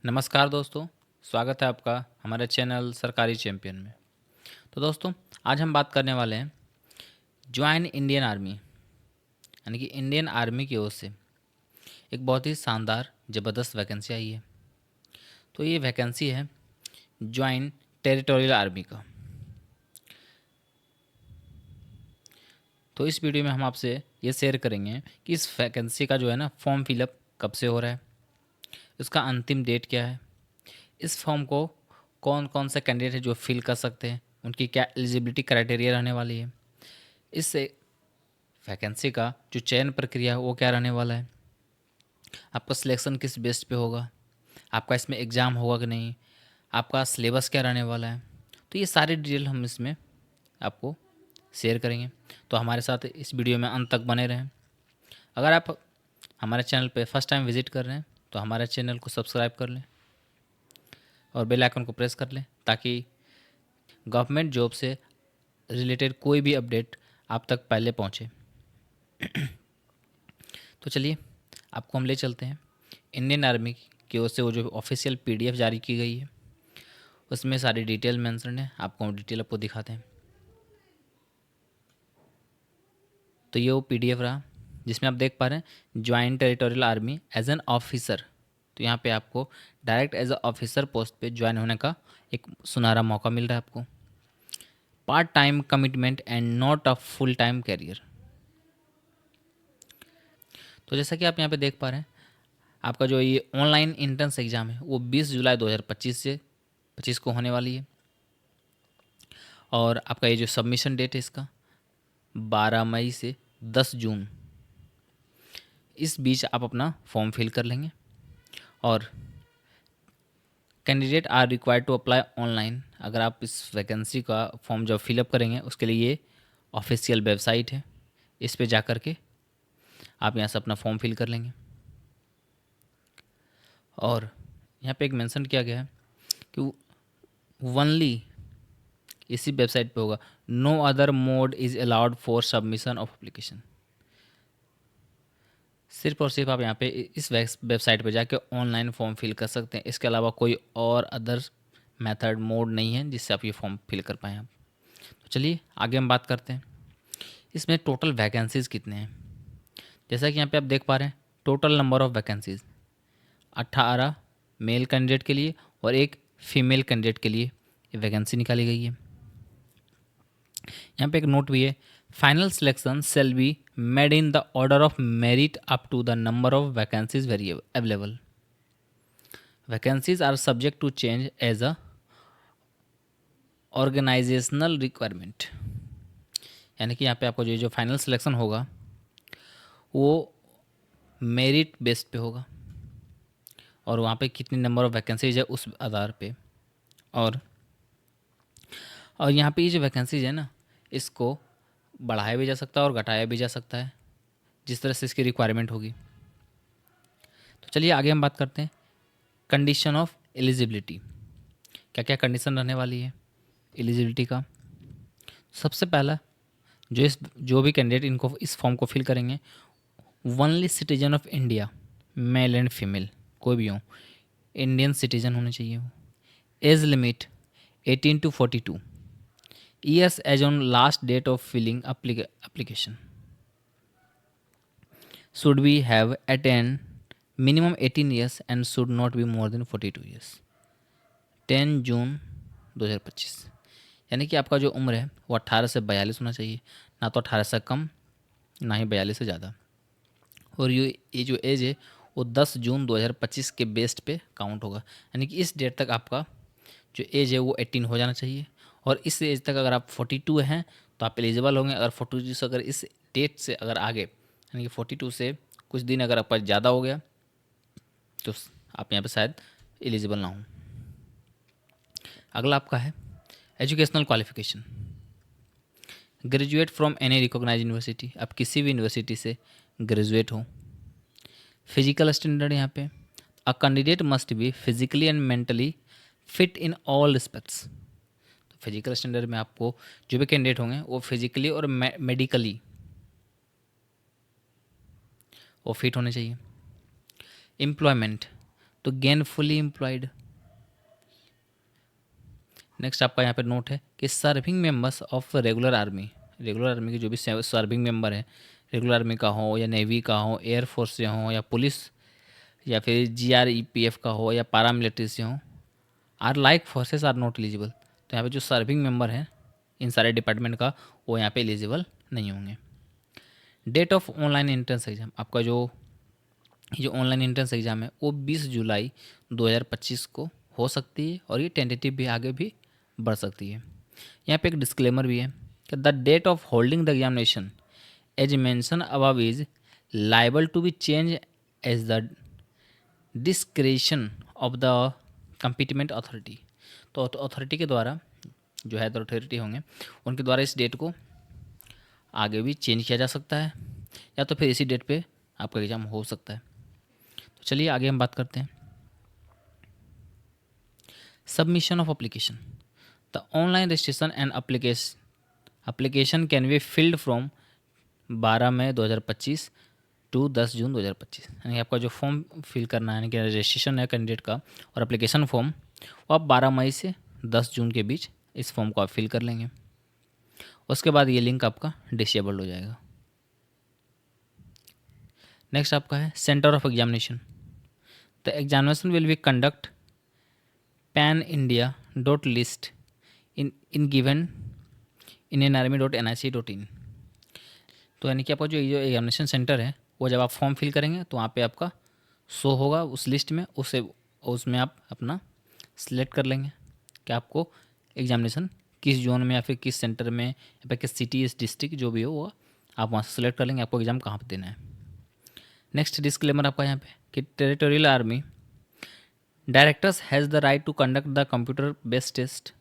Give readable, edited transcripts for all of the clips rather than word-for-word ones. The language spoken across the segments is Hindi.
नमस्कार दोस्तों, स्वागत है आपका हमारे चैनल सरकारी चैंपियन में। तो दोस्तों, आज हम बात करने वाले हैं ज्वाइन इंडियन आर्मी, यानी कि इंडियन आर्मी की ओर से एक बहुत ही शानदार ज़बरदस्त वैकेंसी आई है। तो ये वैकेंसी है ज्वाइन टेरिटोरियल आर्मी का। तो इस वीडियो में हम आपसे ये शेयर करेंगे कि इस वैकेंसी का जो है ना फॉर्म फिलअप कब से हो रहा है, इसका अंतिम डेट क्या है, इस फॉर्म को कौन कौन से कैंडिडेट है जो फिल कर सकते हैं, उनकी क्या एलिजिबिलिटी क्राइटेरिया रहने वाली है, इससे वैकेंसी का जो चयन प्रक्रिया है वो क्या रहने वाला है, आपका सिलेक्शन किस बेस पे होगा, आपका इसमें एग्ज़ाम होगा कि नहीं, आपका सिलेबस क्या रहने वाला है। तो ये सारी डिटेल हम इसमें आपको शेयर करेंगे। तो हमारे साथ इस वीडियो में अंत तक बने रहें। अगर आप हमारे चैनल पे फर्स्ट टाइम विज़िट कर रहे हैं तो हमारे चैनल को सब्सक्राइब कर लें और बेल आइकन को प्रेस कर लें ताकि गवर्नमेंट जॉब से रिलेटेड कोई भी अपडेट आप तक पहले पहुंचे। तो चलिए आपको हम ले चलते हैं इंडियन आर्मी की ओर से वो जो ऑफिशियल पीडीएफ जारी की गई है उसमें सारी डिटेल मेंशन है। आपको डिटेल आपको दिखाते हैं। तो ये वो पीडीएफ रहा जिसमें आप देख पा रहे हैं joint territorial army as an officer. तो यहाँ पे आपको direct as a officer post पे ज्वाइन होने का एक सुनहरा मौका मिल रहा है आपको। Part time commitment and not a full time career. तो जैसा कि आप यहाँ पे देख पा रहे हैं आपका जो ये ऑनलाइन इंट्रेंस एग्ज़ाम है वो 20 जुलाई 2025 से 25 को होने वाली है। और आपका ये जो सबमिशन डेट है इसका 12 मई से 10 जून, इस बीच आप अपना फॉर्म फिल कर लेंगे। और candidate are required to apply online. अगर आप इस वैकेंसी का फॉर्म जब फिलअप करेंगे उसके लिए ये ऑफिशियल वेबसाइट है, इस पे जा कर के आप यहाँ से अपना फॉर्म फिल कर लेंगे। और यहाँ पे एक मेंशन किया गया है कि ओनली इसी वेबसाइट पे होगा, no other mode is allowed for submission of application. सिर्फ और सिर्फ आप यहाँ पे इस वेबसाइट पे जाके ऑनलाइन फॉर्म फिल कर सकते हैं। इसके अलावा कोई और अदर मेथड मोड नहीं है जिससे आप ये फॉर्म फिल कर पाएँ आप। तो चलिए आगे हम बात करते हैं इसमें टोटल वैकेंसीज़ कितने हैं। जैसा कि यहाँ पे आप देख पा रहे हैं total number of vacancies 18 male candidate के लिए और एक फीमेल कैंडिडेट के लिए ये वैकेंसी निकाली गई है। यहाँ पे एक नोट भी है, final selection shall be made in the order of merit up to the number of vacancies very available. Vacancies are subject to change as a organizational requirement. यानी कि यहाँ पे आपको जो फाइनल सिलेक्शन होगा वो मेरिट बेस्ड पे होगा और वहाँ पे कितनी नंबर ऑफ़ वैकेंसीज है उस आधार पे। और यहाँ पे ये जो वैकेंसीज है ना इसको बढ़ाया भी जा सकता है और घटाया भी जा सकता है जिस तरह से इसकी रिक्वायरमेंट होगी। तो चलिए आगे हम बात करते हैं कंडीशन ऑफ एलिजिबिलिटी। क्या क्या कंडीशन रहने वाली है एलिजिबिलिटी का। सबसे पहला जो भी कैंडिडेट इनको इस फॉर्म को फिल करेंगे only citizen of India, mail and female कोई भी हो, इंडियन सिटीजन होने चाहिए वो। Age limit 18 to 42 years as on last date of filling application. Should we have attained minimum 18 years and should not be more than 42 years. 10 June 2025। यानी कि आपका जो उम्र है वो 18 से 42 होना चाहिए, ना तो 18 से कम ना ही 42 से ज़्यादा। और ये जो एज है वो 10 जून 2025 के बेस्ड पे काउंट होगा। यानी कि इस डेट तक आपका जो एज है वो 18 हो जाना चाहिए। और इस एज तक अगर आप 42 हैं तो आप एलिजिबल होंगे। अगर 42 से अगर इस डेट से अगर आगे यानी कि 42 से कुछ दिन अगर आपका ज़्यादा हो गया तो आप यहाँ पे शायद एलिजिबल ना हो। अगला आपका है educational qualification, graduate from any recognize university. आप किसी भी यूनिवर्सिटी से ग्रेजुएट हो। फिजिकल स्टैंडर्ड यहाँ पे a candidate must be physically and mentally fit in all respects. तो फिजिकल स्टैंडर्ड में आपको जो भी कैंडिडेट होंगे वो फिजिकली और मेडिकली वो फिट होने चाहिए। एम्प्लॉयमेंट तो गेनफुली एम्प्लॉयड। नेक्स्ट आपका यहाँ पे नोट है कि serving members of regular army के जो भी सर्विंग मेंबर है, रेगुलर आर्मी का हो या नेवी का हो, एयरफोर्स से हो या पुलिस या फिर GREPF का हो या पारामिलिट्री से हो, or like forces are not eligible. तो यहाँ पे जो सर्विंग मेंबर हैं इन सारे डिपार्टमेंट का, वो यहाँ पे एलिजिबल नहीं होंगे। Date of online entrance exam, आपका जो ये जो ऑनलाइन एंट्रेंस एग्ज़ाम है वो 20 जुलाई 2025 को हो सकती है, और ये टेंटेटिव भी आगे भी बढ़ सकती है। यहाँ पे एक डिस्क्लेमर भी है कि the date of holding the examination as mention above is liable to be change as the discretion of the competent authority. तो अथॉरिटी के द्वारा, जो है अथॉरिटी होंगे, उनके द्वारा इस डेट को आगे भी चेंज किया जा सकता है, या तो फिर इसी डेट पे आपका एग्ज़ाम हो सकता है। तो चलिए आगे हम बात करते हैं। Submission of application, the online registration and application can be filled from 12 May 2025 to 10 June 2025। यानी आपका जो फॉर्म फिल करना है, यानी कि रजिस्ट्रेशन है कैंडिडेट का और एप्लीकेशन फॉर्म, वो आप 12 मई से 10 जून के बीच इस फॉर्म को आप फिल कर लेंगे। उसके बाद ये लिंक आपका डिसेबल्ड हो जाएगा। नेक्स्ट आपका है centre of examination, the examination will be conduct pan India dot list in given indianarmy.nic.in। तो यानी कि आपका जो एग्जामिनेशन सेंटर है, वो जब आप फॉर्म फिल करेंगे तो वहाँ पे आपका शो होगा उस लिस्ट में, उसमें आप अपना सिलेक्ट कर लेंगे कि आपको एग्जामिनेशन किस जोन में या फिर किस सेंटर में या फिर किस सिटी, इस डिस्ट्रिक्ट जो भी हो, वो आप वहाँ से सिलेक्ट कर लेंगे आपको एग्ज़ाम कहाँ पर देना है। नेक्स्ट डिस्क्लेमर आपका यहाँ पे कि territorial army directors has the right to conduct the computer based test.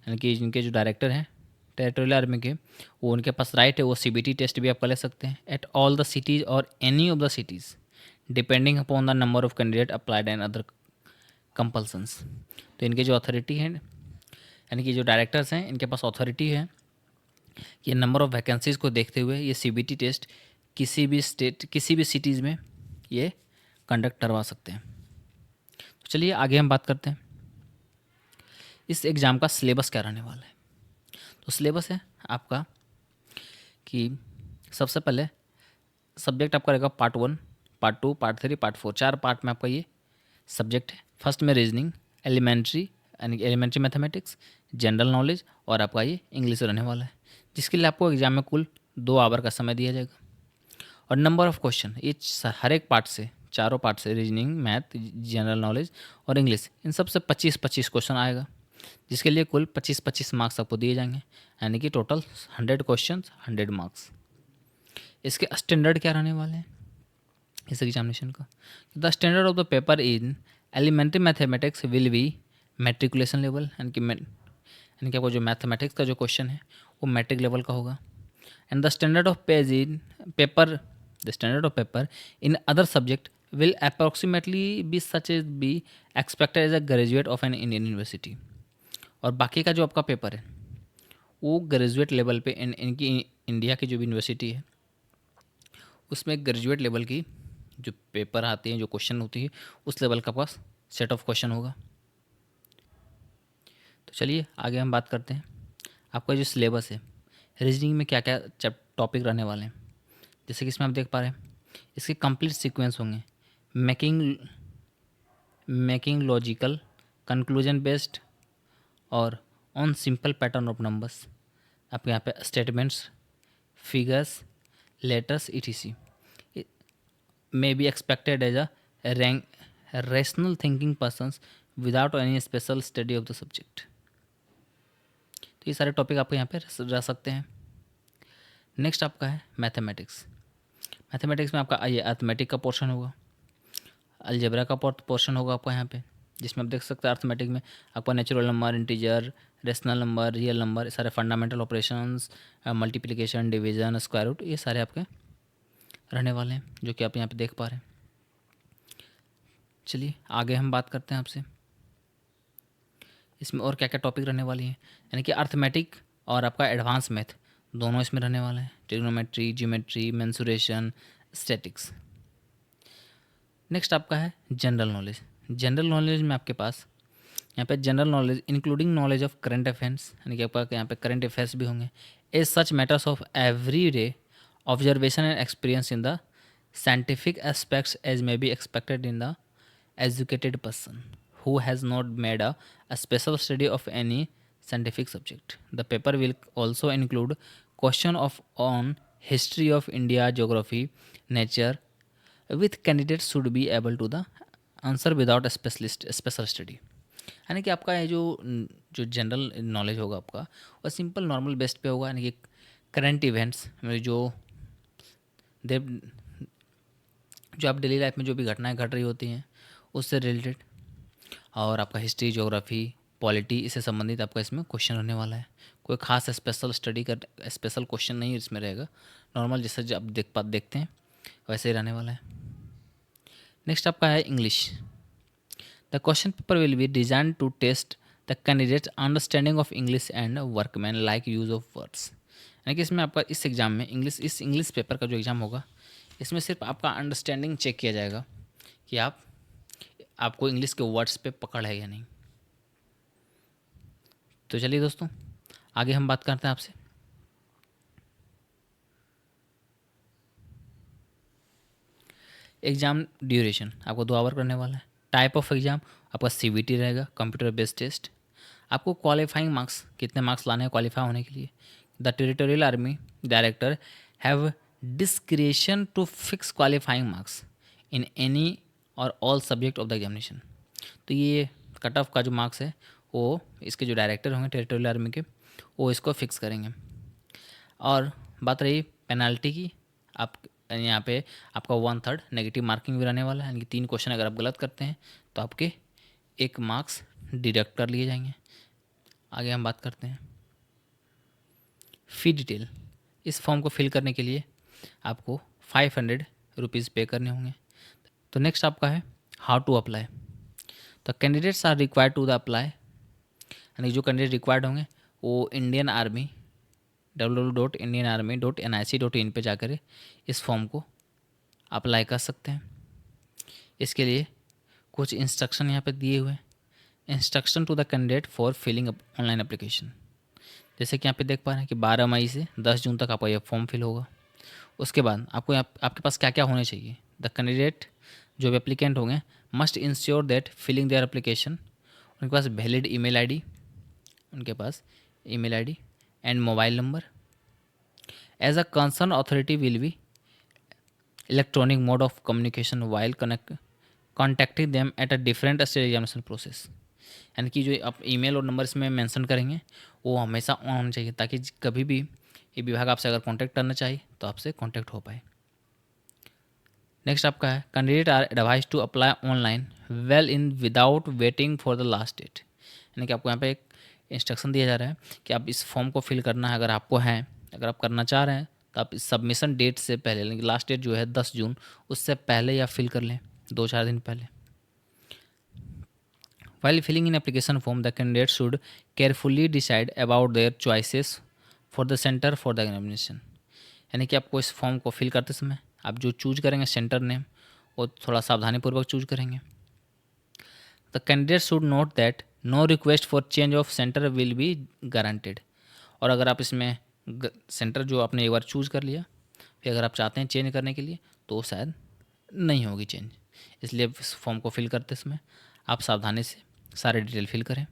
यानी कि इनके जो डायरेक्टर हैं टेरिटोरियल आर्मी के, वो उनके पास राइट है, वो CBT टेस्ट भी आप कर ले सकते हैं एट ऑल द सिटीज़ और any of the cities depending upon the number of candidate applied and other compulsions. तो इनके जो अथॉरिटी है, यानी कि जो डायरेक्टर्स हैं, इनके पास अथॉरिटी है कि नंबर ऑफ वैकेंसीज़ को देखते हुए ये CBT टेस्ट किसी भी स्टेट, किसी भी सिटीज़ में ये कंडक्ट करवा सकते हैं। तो चलिए आगे हम बात करते हैं इस एग्ज़ाम का सिलेबस क्या रहने वाला है। तो सिलेबस है आपका कि सबसे पहले सब्जेक्ट आपका रहेगा part 1, part 2, part 3, part 4, 4 part में आपका ये सब्जेक्ट है। फर्स्ट में रीजनिंग, एलिमेंट्री यानी एलिमेंट्री मैथमेटिक्स, जनरल नॉलेज और आपका ये इंग्लिश रहने वाला है, जिसके लिए आपको एग्जाम में कुल 2 आवर का समय दिया जाएगा। और नंबर ऑफ क्वेश्चन ये हर एक पार्ट से, चारों पार्ट से, रीजनिंग, मैथ, जनरल नॉलेज और इंग्लिश, इन सब से 25-25 क्वेश्चन आएगा, जिसके लिए कुल 25-25 मार्क्स आपको दिए जाएंगे, यानी कि टोटल 100 क्वेश्चन 100 मार्क्स। इसके स्टैंडर्ड क्या रहने वाले हैं इस एग्जामिनेशन का? The standard of the paper in elementary mathematics will be matriculation level, यानी कि आपको जो मैथमेटिक्स का जो क्वेश्चन है वो मैट्रिक लेवल का होगा। And the standard of paper in other subject will approximately be such as be expected as a graduate of an Indian university. और बाकी का जो आपका पेपर है वो ग्रेजुएट लेवल पे इनकी इंडिया की जो भी यूनिवर्सिटी है उसमें ग्रेजुएट लेवल की जो पेपर आते हैं, जो क्वेश्चन होती है, उस लेवल का पास सेट ऑफ क्वेश्चन होगा। तो चलिए आगे हम बात करते हैं आपका जो सिलेबस है, रीजनिंग में क्या क्या टॉपिक रहने वाले हैं। जैसे कि इसमें आप देख पा रहे हैं इसके कंप्लीट सीक्वेंस होंगे, मेकिंग लॉजिकल, कंक्लूजन बेस्ड और on simple pattern of numbers. आपके यहाँ पे statements, figures, letters etc may be expected as a rational thinking persons without any special study of the subject। तो ये सारे टॉपिक आपको यहाँ पे रह सकते हैं। नेक्स्ट आपका है मैथमेटिक्स। मैथमेटिक्स में आपका ये अर्थमेटिक का पोर्शन होगा, अलजेब्रा का पोर्शन होगा आपका यहाँ पे, जिसमें आप देख सकते हैं अर्थमेटिक में आपका natural number, integer, rational number, real number, सारे fundamental operations, multiplication, division, square root, ये सारे आपके रहने वाले हैं जो कि आप यहाँ पे देख पा रहे हैं। चलिए आगे हम बात करते हैं आपसे इसमें और क्या क्या टॉपिक रहने वाली हैं। यानी कि अर्थमेटिक और आपका एडवांस मैथ दोनों इसमें रहने वाले हैं, trigonometry, geometry, mensuration, statics. Next आपका है जनरल नॉलेज। जनरल नॉलेज में आपके पास यहाँ पे general knowledge including knowledge of current affairs, यानी कि आपका यहाँ पे करंट अफेयर्स भी होंगे। As such matters of everyday observation and experience in the scientific aspects as may be expected in the educated person who has not made a special study of any scientific subject. The paper will also include question of on history of India, geography, nature, with candidates should be able to the answer without a special study. यानी कि आपका ये जो जनरल नॉलेज होगा आपका वो सिंपल नॉर्मल बेस्ट पे होगा, यानी कि करंट इवेंट्स में दे जो आप डेली लाइफ में जो भी घटनाएं घट रही होती हैं उससे रिलेटेड, और आपका हिस्ट्री, ज्योग्राफी, पॉलिटी, इससे संबंधित आपका इसमें क्वेश्चन होने वाला है। कोई खास स्पेशल स्टडी का स्पेशल क्वेश्चन नहीं इसमें रहेगा, नॉर्मल जैसे जो आप देखते हैं वैसे ही रहने वाला है। नेक्स्ट आपका है English. The question paper will be design to test the candidate understanding of English and workman like use of words. यानी कि इसमें आपका इस एग्ज़ाम में इस इंग्लिश पेपर का जो एग्ज़ाम होगा इसमें सिर्फ आपका अंडरस्टैंडिंग चेक किया जाएगा कि आपको इंग्लिश के वर्ड्स पे पकड़ है या नहीं। तो चलिए दोस्तों आगे हम बात करते हैं आपसे। एग्ज़ाम ड्यूरेशन आपको 2 आवर करने वाला है। टाइप ऑफ एग्ज़ाम आपका सीबीटी रहेगा, कंप्यूटर बेस्ड टेस्ट। आपको क्वालिफाइंग मार्क्स कितने मार्क्स लाने हैं क्वालिफाई होने के लिए। The territorial army director have discretion to fix qualifying marks in any or all subject of the examination. तो ये कट ऑफ का जो मार्क्स है वो इसके जो डायरेक्टर होंगे टेरिटोरियल आर्मी के वो इसको फिक्स करेंगे। और बात रही पेनल्टी की, आप यहाँ पे आपका 1/3 नेगेटिव मार्किंग भी रहने वाला है, यानी कि 3 क्वेश्चन अगर आप गलत करते हैं तो आपके 1 मार्क्स डिडक्ट कर लिए जाएंगे। आगे हम बात करते हैं फ़ी डिटेल। इस फॉर्म को फिल करने के लिए आपको 500 रुपीज़ पे करने होंगे। तो नेक्स्ट आपका है हाउ टू अप्लाई। तो candidates are required to the apply, यानी जो कैंडिडेट रिक्वायर्ड होंगे वो इंडियन आर्मी www.indianarmy.nic.in पे जाकर इस फॉर्म को अप्लाई कर सकते हैं। इसके लिए कुछ इंस्ट्रक्शन यहाँ पे दिए हुए हैं। Instruction to the candidate for filling online application, जैसे कि यहाँ पे देख पा रहे हैं कि 12 मई से 10 जून तक आपका यह फॉर्म फिल होगा। उसके बाद आपको आपके पास क्या क्या होने चाहिए। द कैंडिडेट जो भी एप्लीकेंट होंगे must ensure that filling their application उनके पास वैलिड ईमेल आईडी, उनके पास email ID and mobile number. As a concern authority will be electronic mode of communication while contacting them at a different stage examination process. यानी कि जो आप ईमेल और नंबर इसमें मेंशन करेंगे वो हमेशा ऑन होना चाहिए, ताकि कभी भी ये विभाग आपसे अगर कांटेक्ट करना चाहिए तो आपसे कांटेक्ट हो पाए। नेक्स्ट आपका है candidate are advise to apply online well in without waiting for the last date. यानी कि आपको यहाँ पे एक इंस्ट्रक्शन दिया जा रहा है कि आप इस फॉर्म को फिल करना है, अगर आप करना चाह रहे हैं तो आप इस सबमिशन डेट से पहले, यानी कि लास्ट डेट जो है 10 जून, उससे पहले ही आप फिल कर लें, 2-4 दिन पहले। While filling in application form, the candidate should carefully decide about their choices for the center for the examination। यानी कि आपको इस फॉर्म को फिल करते समय आप जो चूज करेंगे सेंटर नेम वो थोड़ा सावधानीपूर्वक चूज करेंगे। The candidate should note that no request for change of centre will be guaranteed. और अगर आप इसमें सेंटर जो आपने एक बार चूज कर लिया फिर अगर आप चाहते हैं चेंज करने के लिए तो शायद नहीं होगी चेंज। इसलिए इस फॉर्म को फिल करते समय आप सावधानी से सारे डिटेल फिल करें।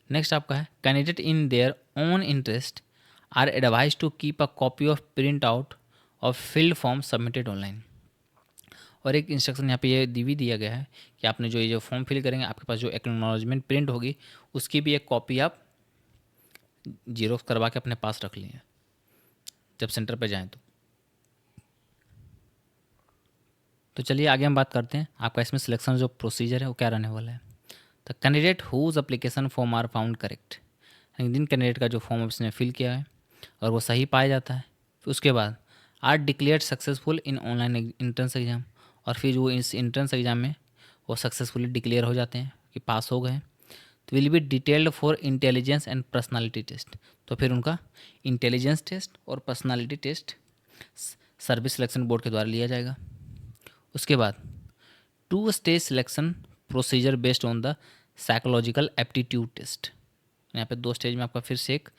नेक्स्ट आपका है candidate in their own interest are advise to keep a copy of print out of filled form submitted online. और एक इंस्ट्रक्शन यहाँ पे ये भी दिया गया है कि आपने जो ये जो फॉर्म फिल करेंगे आपके पास जो एक्नॉलेजमेंट प्रिंट होगी उसकी भी एक कॉपी आप जीरोक्स करवा के अपने पास रख लें जब सेंटर पर जाएँ तो चलिए आगे हम बात करते हैं आपका इसमें सिलेक्शन जो प्रोसीजर है वो क्या रहने वाला है। The candidate whose application form are found correct, यानी जिन कैंडिडेट का जो फॉर्म इसने फिल किया है और वो सही पाया जाता है फिर उसके बाद are declared successful in online entrance exam. और फिर वो इस एंट्रेंस एग्जाम में वो सक्सेसफुली डिक्लेयर हो जाते हैं कि पास हो गए तो will be detailed for intelligence and personality test. तो फिर उनका इंटेलिजेंस टेस्ट और personality test service selection board के द्वारा लिया जाएगा। उसके बाद 2 stage selection procedure based on the psychological aptitude test. यहाँ पे 2 स्टेज में आपका फिर से एक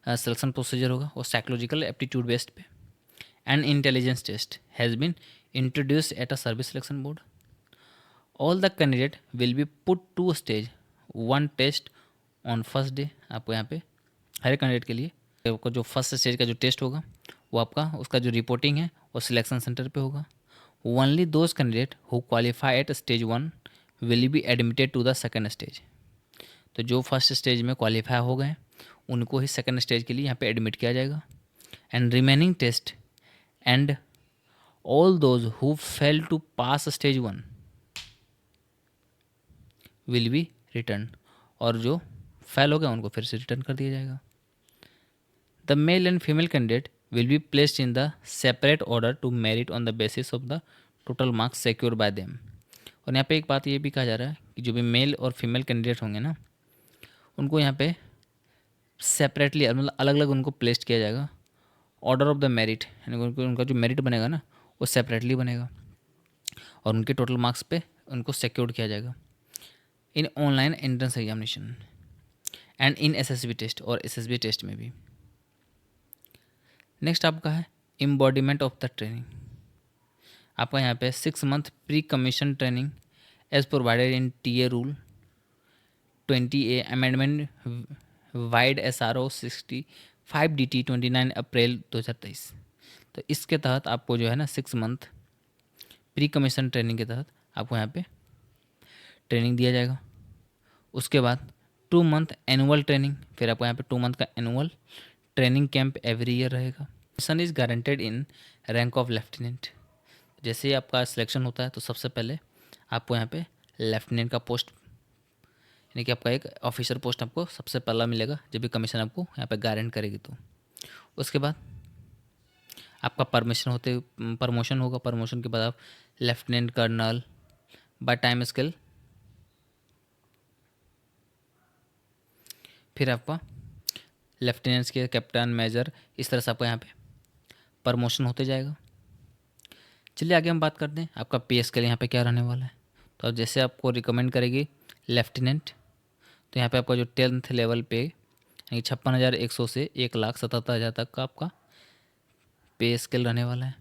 सिलेक्शन प्रोसीजर होगा और साइकोलॉजिकल एप्टीट्यूड बेस्ड पे। And intelligence test has been introduced at a service selection board. All the candidate will be put 2 stage 1 test on first day. आपको यहाँ पे हर एक कैंडिडेट के लिए आपको जो फर्स्ट स्टेज का जो टेस्ट होगा वो आपका उसका जो रिपोर्टिंग है वो सिलेक्शन सेंटर पे होगा। Only those candidate who qualify at stage 1 will be admitted to the second stage. तो जो फर्स्ट स्टेज में क्वालिफाई हो गए उनको ही सेकेंड स्टेज के लिए यहाँ पे एडमिट किया जाएगा। And remaining test and all those who fail to pass stage 1 will be return. और जो फेल हो गया उनको फिर से रिटर्न कर दिया जाएगा। The male and female candidate will be placed in the separate order to merit on the basis of the total marks secure by them. और यहाँ पे एक बात ये भी कहा जा रहा है कि जो भी मेल और फीमेल कैंडिडेट होंगे ना उनको यहाँ पे सेपरेटली मतलब अलग अलग उनको प्लेस्ड किया जाएगा। ऑर्डर ऑफ द मेरिट यानी उनका जो मेरिट बनेगा ना वो सेपरेटली बनेगा और उनके टोटल मार्क्स पे उनको सिक्योर्ड किया जाएगा in online entrance examination and in SSB test और एसएसबी टेस्ट में भी। नेक्स्ट आपका है एम्बॉडीमेंट ऑफ द ट्रेनिंग। आपका यहाँ पे 6 month pre commission training as provided in TA rule 20A amendment vide SRO 65 DT 29 April 2023। तो इसके तहत आपको जो है ना 6 मंथ प्री कमीशन ट्रेनिंग के तहत आपको यहाँ पे ट्रेनिंग दिया जाएगा। उसके बाद 2 मंथ एनुअल ट्रेनिंग, फिर आपको यहाँ पे 2 मंथ का annual training camp every year रहेगा। Mission is guaranteed in rank of lieutenant. जैसे ही आपका सिलेक्शन होता है तो सबसे पहले आपको यहाँ पे लेफ्टिनेंट का पोस्ट यानी कि आपका एक ऑफिसर पोस्ट आपको सबसे पहला मिलेगा जब भी कमीशन आपको यहाँ पे गारंट करेगी। तो उसके बाद आपका प्रमोशन होगा। प्रमोशन के बाद आप lieutenant colonel by time scale, फिर आपका लेफ्टिनेंट्स के कैप्टन मेजर, इस तरह से आपका यहाँ पे प्रमोशन होते जाएगा। चलिए आगे हम बात करते हैं आपका पे स्केल यहाँ पे क्या रहने वाला है। तो अब जैसे आपको रिकमेंड करेगी लेफ्टिनेंट तो यहाँ पे आपका जो 10th लेवल पे यानी 56,100 से 1,77,000 तक का आपका पे स्केल रहने वाला है।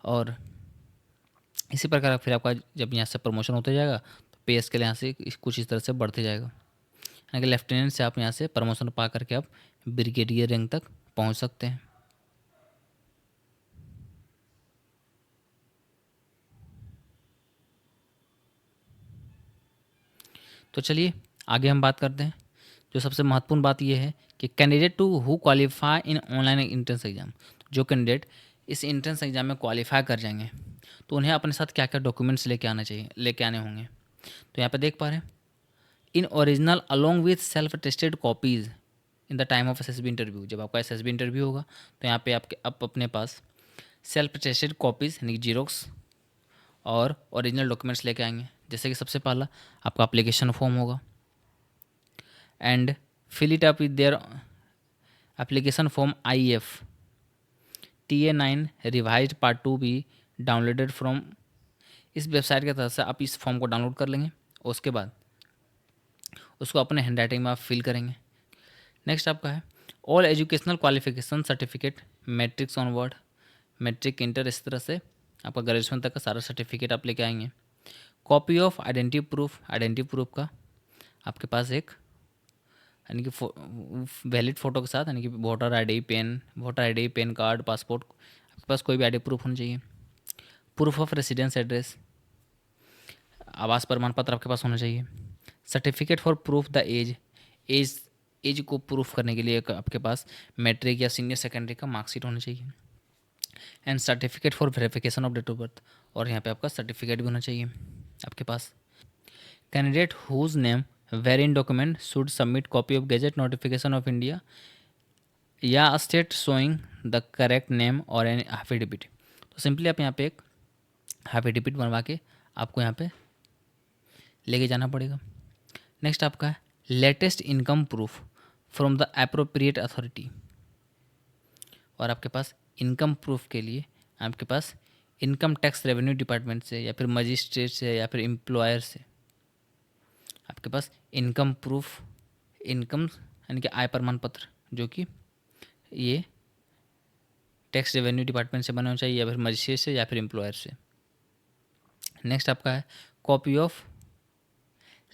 और इसी प्रकार फिर आपका जब यहाँ से प्रमोशन होते जाएगा तो पे स्केल यहाँ से कुछ इस तरह से बढ़ते जाएगा। यानी कि लेफ्टिनेंट से आप यहाँ से प्रमोशन पा करके आप ब्रिगेडियर रैंक तक पहुँच सकते हैं। तो चलिए आगे हम बात करते हैं। जो सबसे महत्वपूर्ण बात यह है कि candidate to who qualify in online entrance exam, जो कैंडिडेट इस एंट्रेंस एग्जाम में क्वालिफाई कर जाएंगे तो उन्हें अपने साथ क्या क्या डॉक्यूमेंट्स लेके आने होंगे। तो यहाँ पे देख पा रहे हैं in original along with self tested copies in the time of SSB interview. जब आपका एसएसबी इंटरव्यू होगा तो यहाँ पे आप अपने पास सेल्फ टेस्टेड कॉपीज़ यानी जीरोक्स और ओरिजिनल डॉक्यूमेंट्स लेके आएंगे। जैसे कि सबसे पहला आपका एप्लीकेशन फॉर्म होगा and fill it up with their application form IF TA9 revised part 2 भी डाउनलोडेड फ्रॉम इस वेबसाइट के तरफ से आप इस फॉर्म को डाउनलोड कर लेंगे और उसके बाद उसको अपने हैंड राइटिंग में आप फिल करेंगे। नेक्स्ट आपका है all educational qualification certificate matrics onward, matric inter, इस तरह से आपका ग्रेजुएशन तक का सारा सर्टिफिकेट आप लेके आएंगे। कॉपी ऑफ आइडेंटिटी प्रूफ का आपके पास एक यानी कि वैलिड फ़ोटो के साथ यानी कि voter ID, pan card, passport, आपके पास कोई भी आईडी प्रूफ होना चाहिए। प्रूफ ऑफ रेसिडेंस एड्रेस, आवास प्रमाण पत्र आपके पास होना चाहिए। Certificate for proof the age को प्रूफ करने के लिए आपके पास मैट्रिक या सीनियर सेकेंडरी का मार्कशीट होना चाहिए। And certificate for verification of date of birth, और यहाँ पे आपका सर्टिफिकेट भी होना चाहिए आपके पास। Candidate whose name were in document should submit copy of gazette notification of India या state showing the correct name और एन एफिडेविट। तो सिंपली आप यहाँ पे एक एफिडेविट बनवा के आपको यहाँ पे लेके जाना पड़ेगा। नेक्स्ट आपका है latest income proof from the appropriate authority, और आपके पास इनकम प्रूफ के लिए आपके पास इनकम टैक्स रेवेन्यू डिपार्टमेंट से या फिर मजिस्ट्रेट से या फिर एम्प्लॉयर से आपके पास इनकम प्रूफ, इनकम यानी कि आय प्रमाण पत्र, जो कि ये टैक्स रेवेन्यू डिपार्टमेंट से बना होना चाहिए या फिर मजिस्ट्रेट से या फिर एम्प्लॉयर से। नेक्स्ट आपका है copy of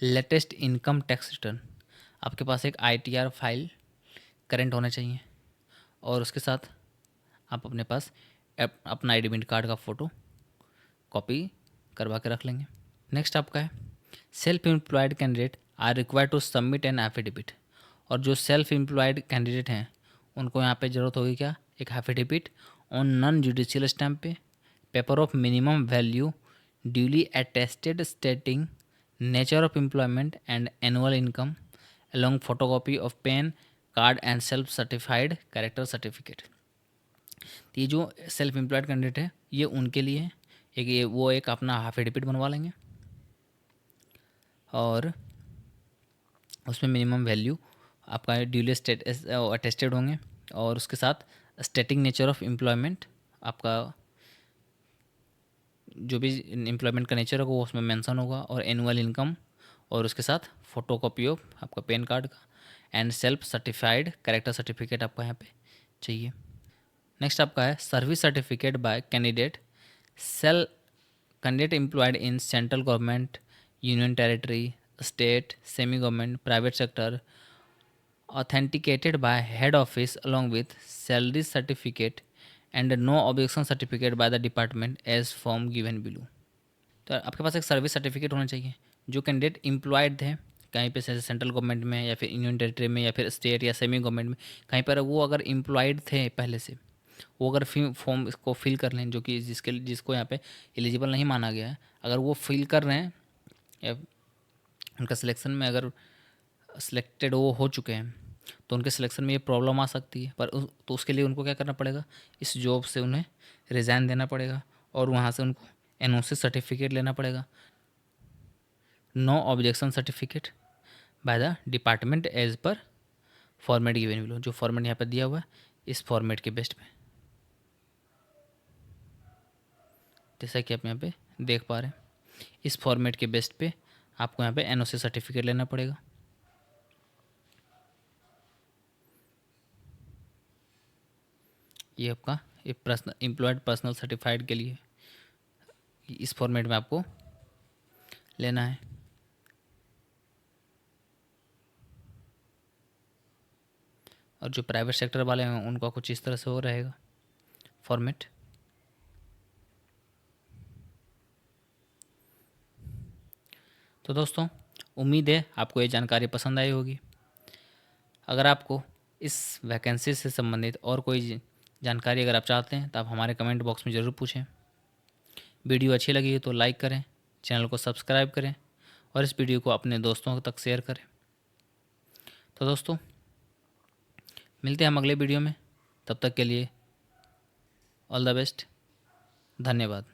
latest income tax return. आपके पास एक ITR फाइल करेंट होना चाहिए और उसके साथ आप अपने पास अपना एडमिट कार्ड का फ़ोटो कॉपी करवा के रख लेंगे। नेक्स्ट आपका है self employed candidate are required to submit an affidavit. और जो सेल्फ एम्प्लॉयड कैंडिडेट हैं उनको यहाँ पे ज़रूरत होगी क्या, एक affidavit on non judicial stamp पे, paper of minimum value duly attested stating nature of employment and annual income along photocopy of PAN card and self certified character certificate. तो ये जो सेल्फ एम्प्लॉयड कैंडिडेट है ये उनके लिए है, एक ये वो एक अपना एफिडेविट बनवा लेंगे और उसमें मिनिमम वैल्यू आपका ड्यूली अटेस्टेड होंगे और उसके साथ स्टेटिंग नेचर ऑफ एम्प्लॉयमेंट, आपका जो भी एम्प्लॉयमेंट का नेचर होगा वो उसमें मेंशन होगा, और एनुअल इनकम, और उसके साथ फोटोकॉपी ऑफ आपका पैन कार्ड का and self certified character certificate आपका यहाँ पे चाहिए। नेक्स्ट आपका है service certificate by candidate candidate employed in central government, union territory, state, semi government, private sector, authenticated by head office along with salary certificate and no objection certificate by the department as form given below. तो आपके पास एक सर्विस सर्टिफिकेट होना चाहिए। जो कैंडिडेट एम्प्लॉयड थे कहीं पे सेंट्रल गवर्नमेंट में या फिर यूनियन टेरिटरी में या फिर स्टेट या सेमी गवर्नमेंट में कहीं पर, वो अगर एम्प्लॉयड थे पहले से, वो अगर फॉर्म इसको फिल कर लें, जो कि जिसको यहाँ पे एलिजिबल नहीं माना गया है, अगर वो फिल कर रहे हैं या उनका सिलेक्शन में अगर सिलेक्टेड वो हो चुके हैं तो उनके सिलेक्शन में ये प्रॉब्लम आ सकती है। पर तो उसके लिए उनको क्या करना पड़ेगा, इस जॉब से उन्हें रिज़ाइन देना पड़ेगा और वहाँ से उनको NOC सर्टिफिकेट लेना पड़ेगा, no objection certificate by the department as per format given below. जो फॉर्मेट यहाँ पर दिया हुआ है इस फॉर्मेट के बेस्ट पे, जैसा कि आप यहाँ पे देख पा रहे हैं, इस फॉर्मेट के बेस्ट पे आपको यहाँ पे NOC सर्टिफिकेट लेना पड़ेगा। ये आपका एम्प्लॉयड पर्सनल सर्टिफाइड के लिए इस फॉर्मेट में आपको लेना है। और जो प्राइवेट सेक्टर वाले हैं उनका कुछ इस तरह से हो रहेगा फॉर्मेट। तो दोस्तों उम्मीद है आपको ये जानकारी पसंद आई होगी। अगर आपको इस वैकेंसी से संबंधित और कोई जानकारी अगर आप चाहते हैं तो आप हमारे कमेंट बॉक्स में ज़रूर पूछें। वीडियो अच्छी लगी है तो लाइक करें, चैनल को सब्सक्राइब करें और इस वीडियो को अपने दोस्तों तक शेयर करें। तो दोस्तों मिलते हैं हम अगले वीडियो में, तब तक के लिए ऑल द बेस्ट, धन्यवाद।